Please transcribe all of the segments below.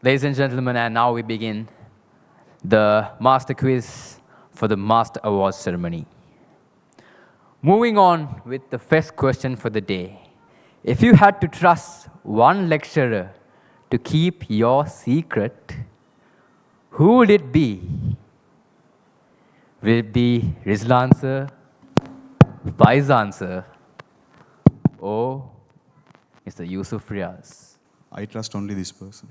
Ladies and gentlemen, and now we begin the master quiz for the Master Awards ceremony. Moving on with the first question for the day. If you had to trust one lecturer to keep your secret, who would it be? Will it be Rizlan sir, Faizan sir, or Mr. Yusuf Riaz? I trust only this person.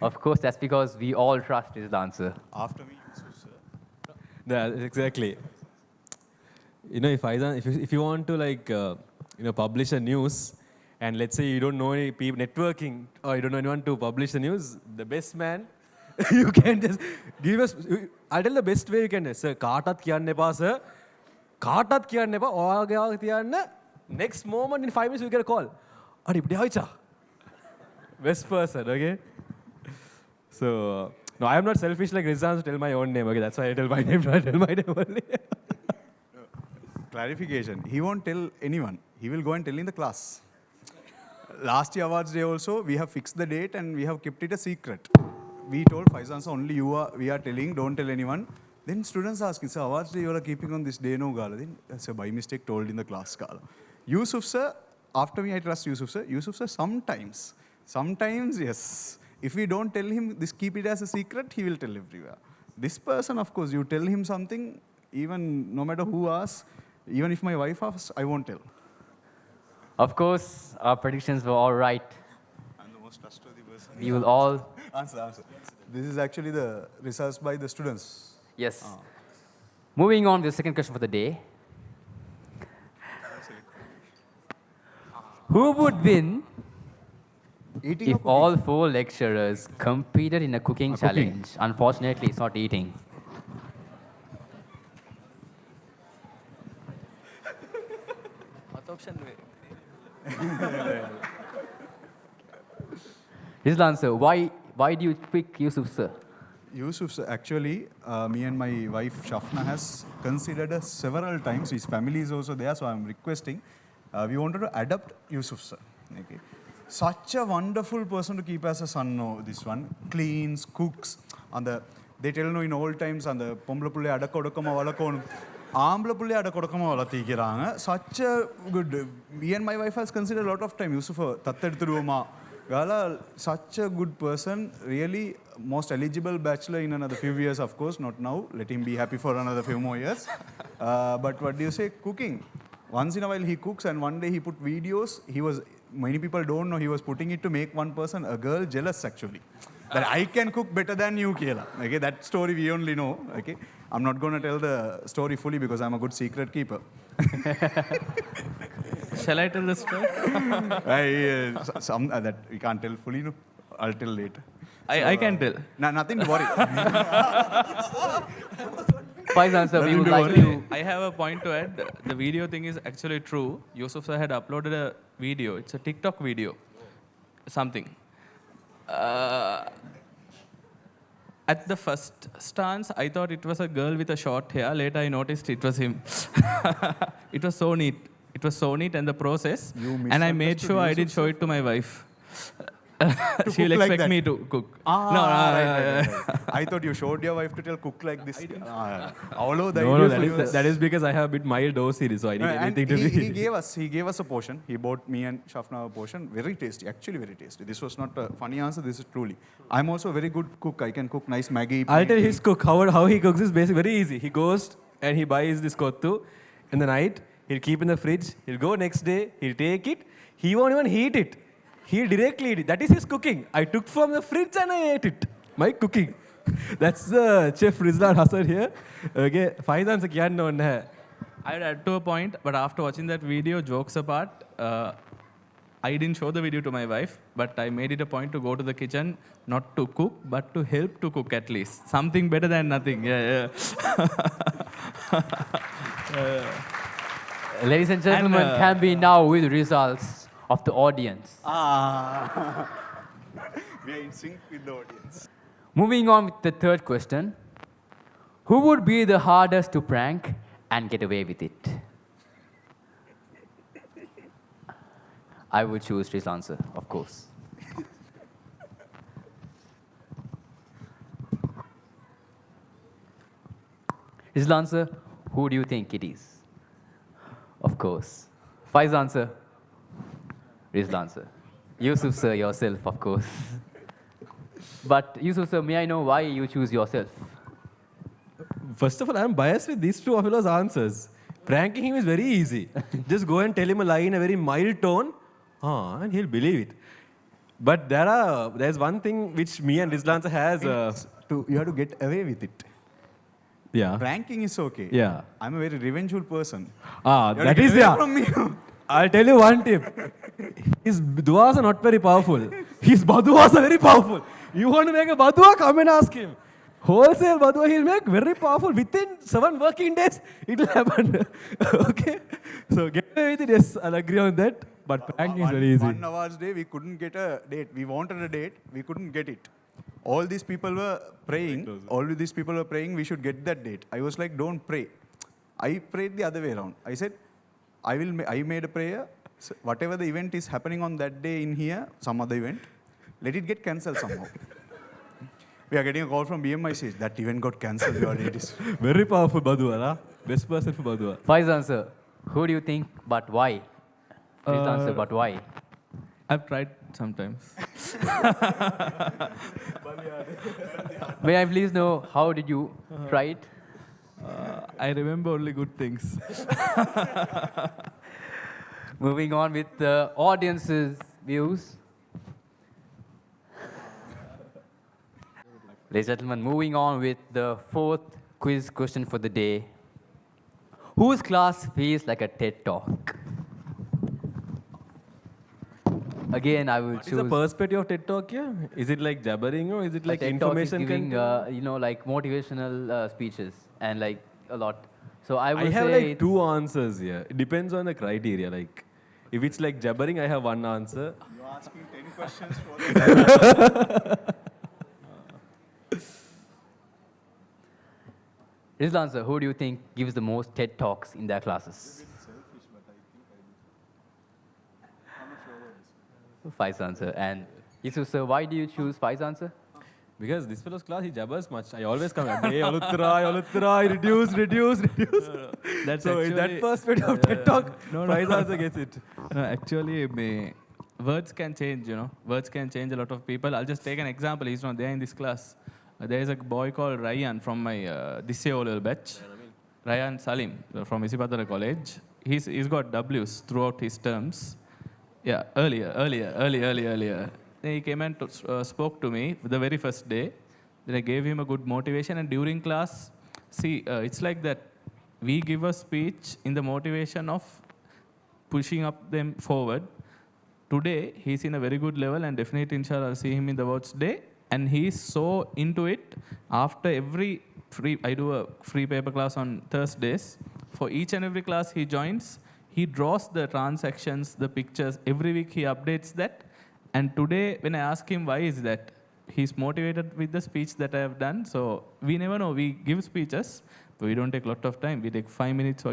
Of course, that's because we all trust Rizlan sir. After me, Yusuf, sir. Yeah, exactly. If you want to publish a news, and let's say you don't know any people networking, or you don't know anyone to publish the news, the best man, you can just give us. I'll tell the best way you can. Sir, කාටත් කියන්න එපා, sir. කාටත් කියන්න එපා. ඔයාගේ තියන්න. Next moment in 5 minutes you get a call. අර ඉපිට ආවිචා. Best person, okay? So, no, I am not selfish like Rizwan to tell my own name. Okay, that's why I tell my name. I tell my name only. Clarification. He won't tell anyone. He will go and tell in the class. Last year awards day also, we have fixed the date and we have kept it a secret. We told Faizan sir, only we are telling, don't tell anyone. Then students asking, sir, awards day you are keeping on this day, no gala. Then, sir, by mistake told in the class gala. Yusuf sir, after me I trust Yusuf sir. Yusuf sir, sometimes yes. If we don't tell him, keep it as a secret, he will tell everywhere. This person, of course, you tell him something, even no matter who asks, even if my wife asks, I won't tell. Of course, our predictions were all right. I'm the most trustworthy person. We will all... Answer. This is actually the research by the students. Yes. Moving on to the second question for the day. Who would win Eating if all 4 lecturers competed in a cooking challenge? Unfortunately, it's not eating. Rizlan sir, why do you pick Yusuf sir? Yusuf, sir, actually, me and my wife Shafna has considered us several times. His family is also there, so I'm requesting. We wanted to adopt Yusuf, sir. Okay. Such a wonderful person to keep as a son. No, this one cleans, cooks. They tell no in old times and the pomlapulle adakodakama valakon. Aamlapulle adakodakama valati kiranga. Such a good. Me and my wife has considered a lot of time. Yusuf tatteduruma. Gala, such a good person, really most eligible bachelor in another few years, of course, not now. Let him be happy for another few more years. But what do you say? Cooking. Once in a while he cooks, and one day he put videos. Many people don't know he was putting it to make one person, a girl, jealous actually. That I can cook better than you, Kela. Okay, that story we only know. Okay, I'm not going to tell the story fully because I'm a good secret keeper. Shall I tell the story? That we can't tell fully, no? I'll tell later. I can tell. Nothing to worry. Faizan sir, we would like to... I have a point to add. The video thing is actually true. Yusuf sir had uploaded a video. It's a TikTok video. Something. At the first stance, I thought it was a girl with a short hair. Later, I noticed it was him. It was so neat. It was so neat and the process. And I made sure I did show it to my wife. She'll expect me to cook. Right. I thought you showed your wife to tell cook like this. That is because I have a bit mild OCD, so I need everything to be. He gave us a portion. He bought me and Shafna a portion. Very tasty, actually very tasty. This was not a funny answer. This is truly. I'm also a very good cook. I can cook nice Maggi. I'll tell his cook how he cooks is basically very easy. He goes and he buys this kottu in the night. He'll keep in the fridge. He'll go next day. He'll take it. He won't even heat it. He'll directly eat it. That is his cooking. I took from the fridge and I ate it. My cooking. That's the chef Rizlan Hassan here. Okay, Faizan se kya known hai. I'd add to a point, but after watching that video, jokes apart, I didn't show the video to my wife, but I made it a point to go to the kitchen, not to cook, but to help to cook at least. Something better than nothing. Yeah. Ladies and gentlemen, can we now with results of the audience? We are in sync with the audience. Moving on with the third question. Who would be the hardest to prank and get away with it? I would choose Rizlan sir, of course. Rizal answer, who do you think it is? Of course. Faiz answer, Rizal answer. Yusuf sir, yourself, of course. But Yusuf sir, may I know why you choose yourself? First of all, I'm biased with these two of his answers. Pranking him is very easy. Just go and tell him a lie in a very mild tone, and he'll believe it. But there's one thing which me and Rizal answer has. You have to get away with it. Yeah. Pranking is okay. Yeah. I'm a very revengeful person. That Get is away yeah. from me. I'll tell you one tip. His duas are not very powerful. His baduas are very powerful. You want to make a badua, come and ask him. Wholesale badua he'll make very powerful. Within 7 working days, it will happen. Okay? So get away with it. Yes, I'll agree on that. But pranking is very easy. 1 hour's day, we couldn't get a date. We wanted a date, we couldn't get it. All these people were praying. We should get that date. I was like, don't pray. I prayed the other way around. I said, I made a prayer. So whatever the event is happening on that day in here, some other event, let it get cancelled somehow. We are getting a call from BMICH. That event got cancelled. Your date is Very powerful badua, huh? Best person for badua. Faiz answer, who do you think, but why? Rizal answer, but why? I've tried sometimes. May I please know how did you try it? I remember only good things. Moving on with the audience's views. Ladies and gentlemen, moving on with the 4th quiz question for the day. Whose class feels like a TED Talk? Again, I will What is the choose. perspective of TED Talk here? Is it like jabbering or is it like TED Talk is information giving, content? like motivational speeches and like a lot. So I will I have say like it's- 2 answers here. It depends on the criteria. Like, if it's like jabbering, I have 1 answer. You're asking 10 questions for the Rizal answer, who do you think gives the most TED Talks in their classes? Faiz answer. And Yusuf sir, why do you choose Faiz answer? Because this fellow's class, he jabbers much. I always come at, hey, Olutra, reduce. That's So in that actually- perspective of TED Talk, No, Faiz answer gets it. No, actually, words can change, Words can change a lot of people. I'll just take an example. He's not there in this class. There is a boy called Ryan from my this year O-level batch. Ryan Salim from Isipadara College. He's got W's throughout his terms. Yeah, earlier. Then he came and spoke to me the very first day. Then I gave him a good motivation. And during class, it's like that. We give a speech in the motivation of pushing up them forward. Today, he's in a very good level, and definitely, inshallah, I'll see him in the awards day. And he's so into it. After every I do a free paper class on Thursdays. For each and every class he joins, he draws the transactions, the pictures. Every week he updates that. And today, when I ask him why is that, he's motivated with the speech that I have done. So we never know. We give speeches, but we don't take a lot of time. We take 5 minutes.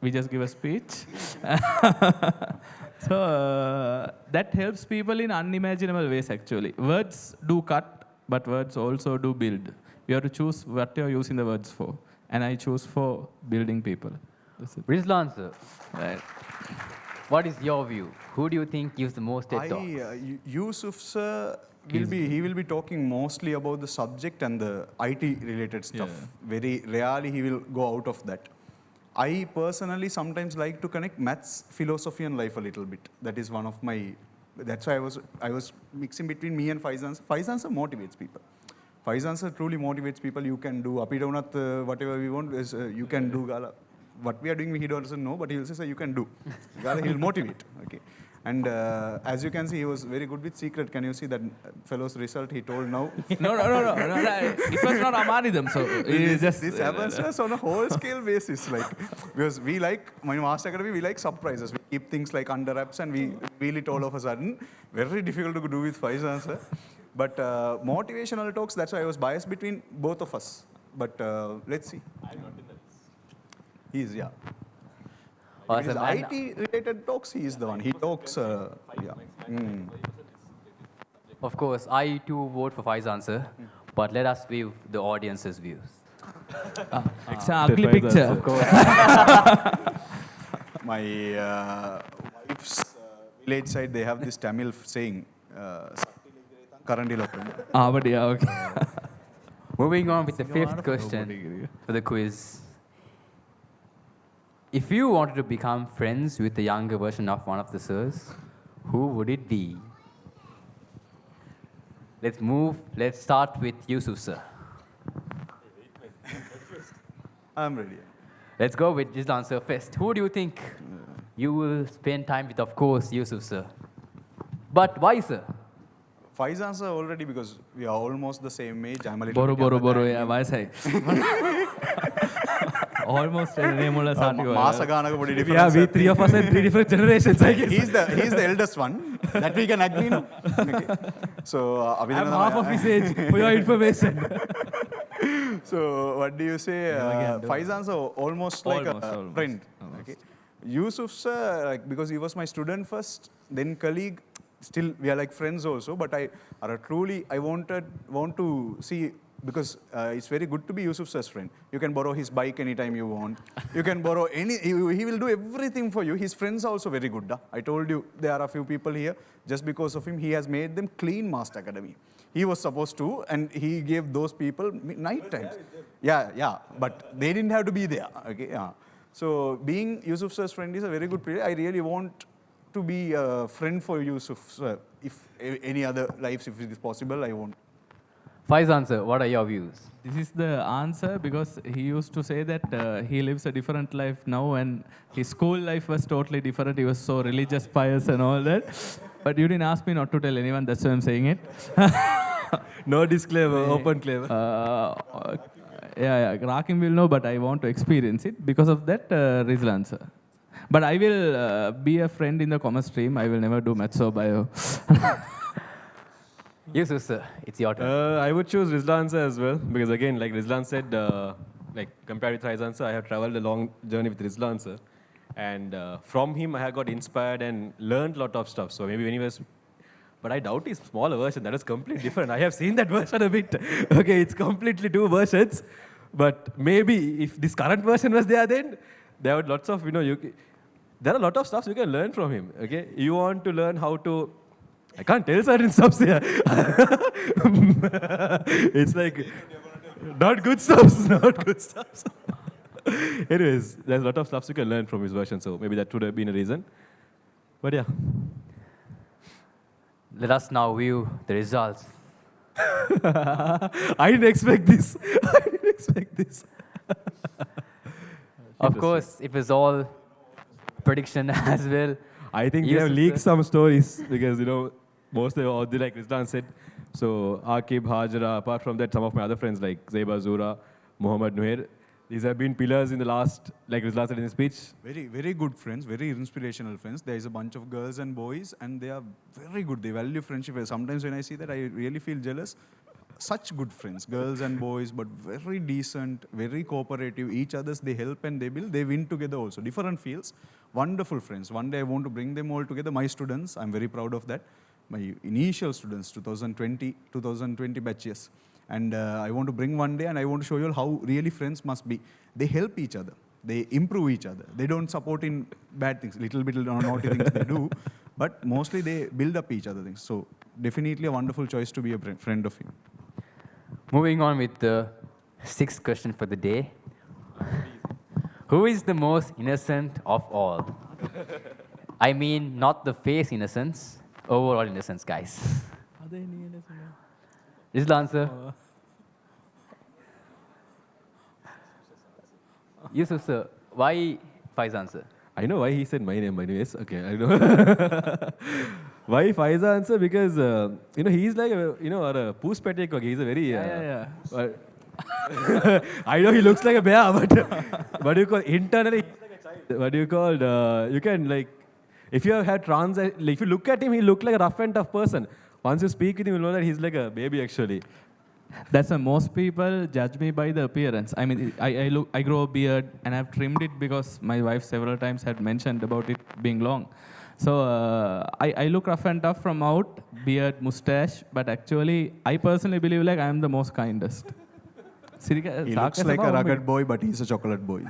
We just give a speech. So that helps people in unimaginable ways, actually. Words do cut, but words also do build. You have to choose what you're using the words for. And I choose for building people. That's it. Rizal answer, Right. what is your view? Who do you think gives the most TED Talks? Yusuf sir will be talking mostly about the subject and the IT related stuff. Very rarely he will go out of that. I personally sometimes like to connect maths, philosophy and life a little bit. That is one of my, that's why I was mixing between me and Faiz answer. Faiz answer motivates people. Faiz answer truly motivates people. You can do api downat, whatever we want, is, you can do gala. What we are doing, he doesn't know, but he will say, you can do. Gala, he will motivate. Okay. And as you can see, he was very good with secret. Can you see that fellow's result he told now? No. It was not Amanidam, so it is just... This happens to us on a whole scale basis. Like, because we like, my Master Academy, we like surprises. We keep things like under wraps and we reveal it all of a sudden. Very difficult to do with Faiz answer. But motivational talks, that's why I was biased between both of us. But let's see. He is, yeah. Awesome. And IT-related talks, he is the one. He talks, of course, I too vote for Faiz answer, but let us view the audience's views. It's an ugly Faizan's picture. answer. Of course. My wife's village side, they have this Tamil saying, Karandila Prandu. But yeah, okay. Moving on with the fifth question for the quiz. If you wanted to become friends with the younger version of one of the sirs, who would it be? Let's start with Yusuf, sir. I'm ready. Let's go with this answer first. Who do you think you will spend time with? Of course, Yusuf, sir. But why, sir? Faizan sir already, because we are almost the same age. I'm a little Boru, bit boru, younger boru. than Yeah, you. why say? Almost name all Masa Ganaka body Yeah, difference. we three of us in three different generations, I guess. He's the eldest one. That we can agree now. Okay. So, I'm half of his age, for your information. So, what do you say? Faizan sir almost like a Almost. friend. Okay. Yusuf sir, like, because he was my student first, then colleague. Still, we are like friends also. But I want to see, because it's very good to be Yusuf sir's friend. You can borrow his bike anytime you want. You can borrow any. He will do everything for you. His friends are also very good. I told you there are a few people here. Just because of him, he has made them clean Master Academy. He was supposed to, and he gave those people night times. Yeah, but they didn't have to be there. Okay, yeah. So being Yusuf sir's friend is a very good period. I really want to be a friend for Yusuf sir. If any other lives, if it is possible, I want. Faizan, sir, what are your views? This is the answer because he used to say that he lives a different life now and his school life was totally different. He was so religious, pious and all that. But you didn't ask me not to tell anyone, that's why I'm saying it. No disclaimer, open claim. Yeah, Rakim will know, but I want to experience it. Because of that, Rizlan sir. But I will be a friend in the commerce stream. I will never do maths or bio. Yusuf, sir, it's your turn. I would choose Rizlan sir as well, because again, like Rizlan said, like compared with Faizan sir, I have traveled a long journey with Rizlan sir. And from him, I have got inspired and learned a lot of stuff. So maybe when he was, but I doubt his smaller version. That is completely different. I have seen that version a bit. Okay, it's completely two versions. But maybe if this current version was there, then there were lots of, there are a lot of stuff you can learn from him. Okay, you want to learn how to. I can't tell certain stuff here. It's like not good stuff, not good stuff. Anyways, there's a lot of stuff you can learn from his version, so maybe that would have been a reason. But yeah. Let us now view the results. I didn't expect this. I didn't expect this. Of course, it was all prediction as well. I think they Yes, have sir. leaked some stories because, most of all, like Rizlan said. So, Akib, Hajra, apart from that, some of my other friends like Zeba Zura, Mohammad Nuhair, these have been pillars in the last, like Rizlan said in his speech. Very, very good friends, very inspirational friends. There is a bunch of girls and boys, and they are very good. They value friendship. Sometimes when I see that, I really feel jealous. Such good friends, girls and boys, but very decent, very cooperative. Each others, they help and they build. They win together also. Different fields, wonderful friends. One day I want to bring them all together. My students, I'm very proud of that. My initial students, 2020 batches. And I want to bring one day and I want to show you all how really friends must be. They help each other. They improve each other. They don't support in bad things, little bit naughty things they do, but mostly they build up each other things. So definitely a wonderful choice to be a friend of him. Moving on with the sixth question for the day. Who is the most innocent of all? I mean, not the face innocence, overall innocence, guys. This is the answer. Yusuf, sir, why Faizan, sir? I know why he said my name, anyways. Okay, I know. Why Faizan, sir? Because, he's like, or a poos patek. He's a very... Yeah. I know he looks like a bear, but what do you call internally? He's like a child. What do you call? You can if you have had if you look at him, he looks like a rough and tough person. Once you speak with him, you know that he's like a baby actually. That's why most people judge me by the appearance. I mean, I grow a beard and I've trimmed it because my wife several times had mentioned about it being long. So I look rough and tough from out, beard, mustache, but actually I personally believe like I am the most kindest. He looks like a rugged boy, but he's a chocolate boy.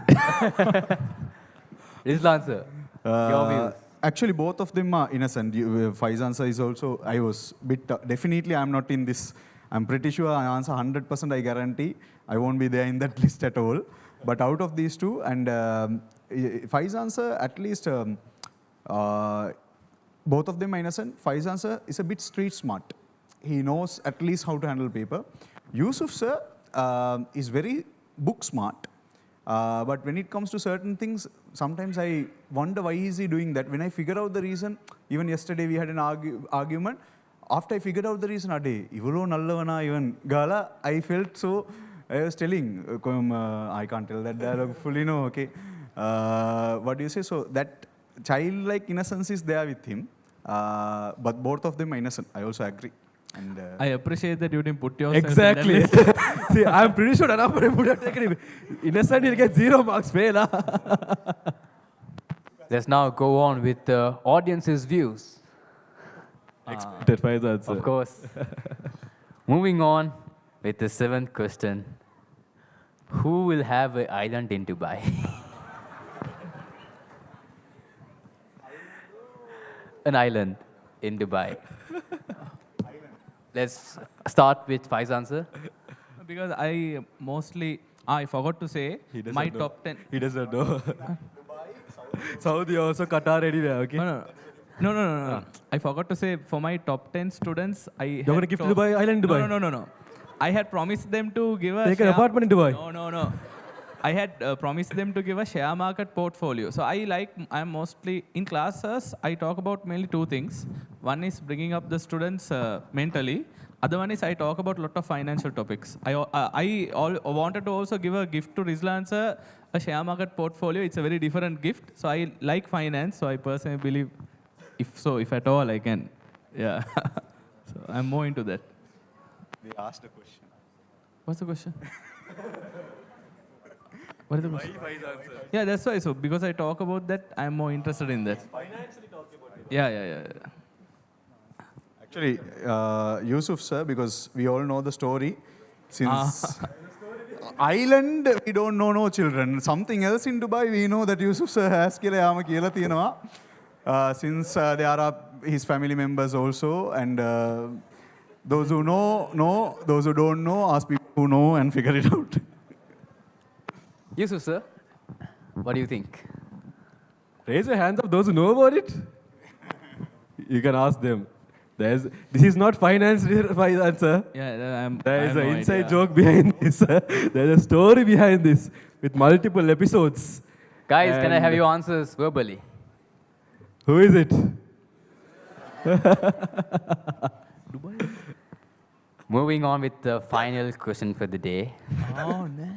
Islan sir, your views. Actually, both of them are innocent. Faizan sir is also, I was bit, definitely I'm not in this. I'm pretty sure I answer 100%, I guarantee. I won't be there in that list at all. But out of these two, and Faizan sir, at least both of them are innocent. Faizan sir is a bit street smart. He knows at least how to handle paper. Yusuf sir is very book smart. But when it comes to certain things, sometimes I wonder why is he doing that. When I figure out the reason, even yesterday we had an argument. After I figured out the reason, Ivuro Nallavana, even Gala, I felt so. I was telling, I can't tell that dialogue fully, no, okay. What do you say? So that childlike innocence is there with him. But both of them are innocent. I also agree. And I appreciate that you didn't put yourself Exactly. in that list. See, I'm pretty sure Anapurem would have taken him. Innocent, he'll get 0 marks, fail. Let's now go on with the audience's views. Expected Faizan sir. Of course. Moving on with the 7th question. Who will have an island in Dubai? An island in Dubai. Let's start with Faizan sir. Because I mostly, I forgot to say, He doesn't my know. top 10. He doesn't know. Saudi also, Qatar anywhere, okay? No. I forgot to say, for my top 10 students, You're going to give to Dubai, island Dubai? No. I had promised them to give a Take an apartment in Dubai? No. I had promised them to give a share market portfolio. So I'm mostly, in classes, I talk about mainly 2 things. One is bringing up the students mentally. Other one is I talk about a lot of financial topics. I wanted to also give a gift to Rizlan sir, a share market portfolio. It's a very different gift. So I like finance. So I personally believe, if at all I can. Yeah. So I'm more into that. they asked a question. What's the question? What is the question? Yeah, that's why. So because I talk about that, I'm more interested in that. Financially talking about it. Yeah. Actually, Yusuf sir, because we all know the story. Since island, we don't know no children. Something else in Dubai, we know that Yusuf sir has since there are his family members also, and those who know, those who don't know, ask people who know and figure it out. Yusuf sir, what do you think? Raise your hands up, those who know about it. You can ask them. This is not finance Faizan sir. Yeah, There is an inside joke behind this. There's a story behind this with multiple episodes. Guys, can I have And- your answers verbally? Who is it? Moving on with the final question for the day. Oh, no.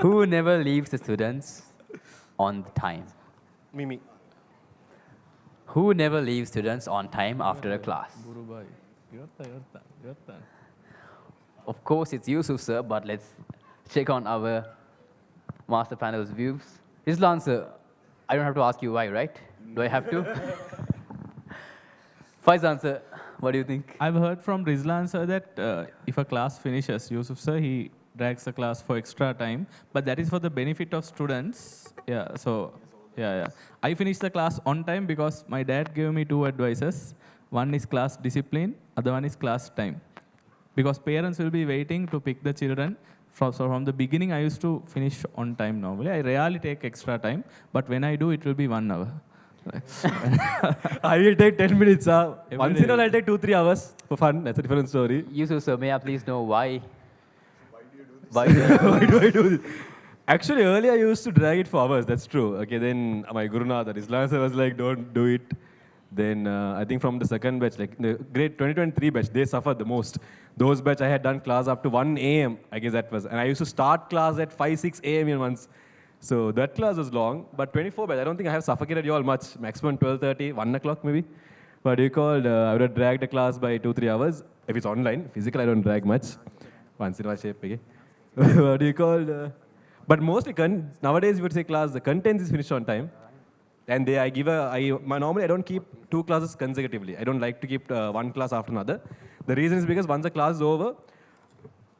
Who never leaves the students on time? Mimi. Who never leaves students on time after a class? Of course, it's Yusuf sir, but let's check on our master panel's views. Islan sir, I don't have to ask you why, right? Do I have to? Faizan sir, what do you think? I've heard from Rizlan sir that if a class finishes, Yusuf sir, he drags the class for extra time, but that is for the benefit of students. Yeah, so, yeah. I finished the class on time because my dad gave me 2 advices. One is class discipline, other one is class time. Because parents will be waiting to pick the children. So from the beginning, I used to finish on time normally. I rarely take extra time, but when I do, it will be 1 hour. I will take 10 minutes. Once day. in a while, I'll take 2-3 hours for fun. That's a different story. Yusuf sir, may I please know why? Why Why do I do this? Actually, earlier I used to drag it for hours. That's true. Okay, then my Gurunatha, that Islam sir was like, don't do it. Then I think from the second batch, like the grade 2023 batch, they suffered the most. Those batch I had done class up to 1 a.m. I guess that was. And I used to start class at 5-6 a.m. in once. So that class was long. But 24 batch, I don't think I have suffocated you all much. Maximum 12:30, 1 o'clock maybe. But you called, I would have dragged the class by 2-3 hours. If it's online, physical I don't drag much. Once in a while shape, okay. What do you call? But mostly nowadays you would say class, the contents is finished on time. And normally I don't keep 2 classes consecutively. I don't like to keep one class after another. The reason is because once the class is over,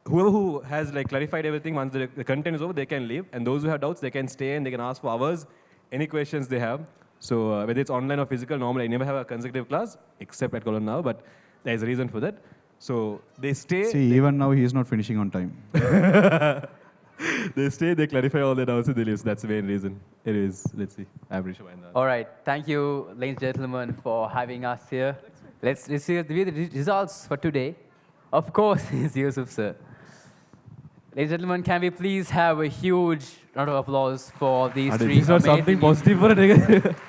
whoever who has like clarified everything, once the content is over, they can leave. And those who have doubts, they can stay and they can ask for hours, any questions they have. So whether it's online or physical, normally I never have a consecutive class, except at Colon now, but there's a reason for that. So they stay. See, even now he is not finishing on time. They stay, they clarify all their doubts, and they leave. So that's the main reason. It is, let's see, average. All right. Thank you, ladies and gentlemen, for having us here. Let's see the results for today. Of course, it's Yusuf, sir. Ladies and gentlemen, can we please have a huge round of applause for these three This is not something amazing positive for a negative.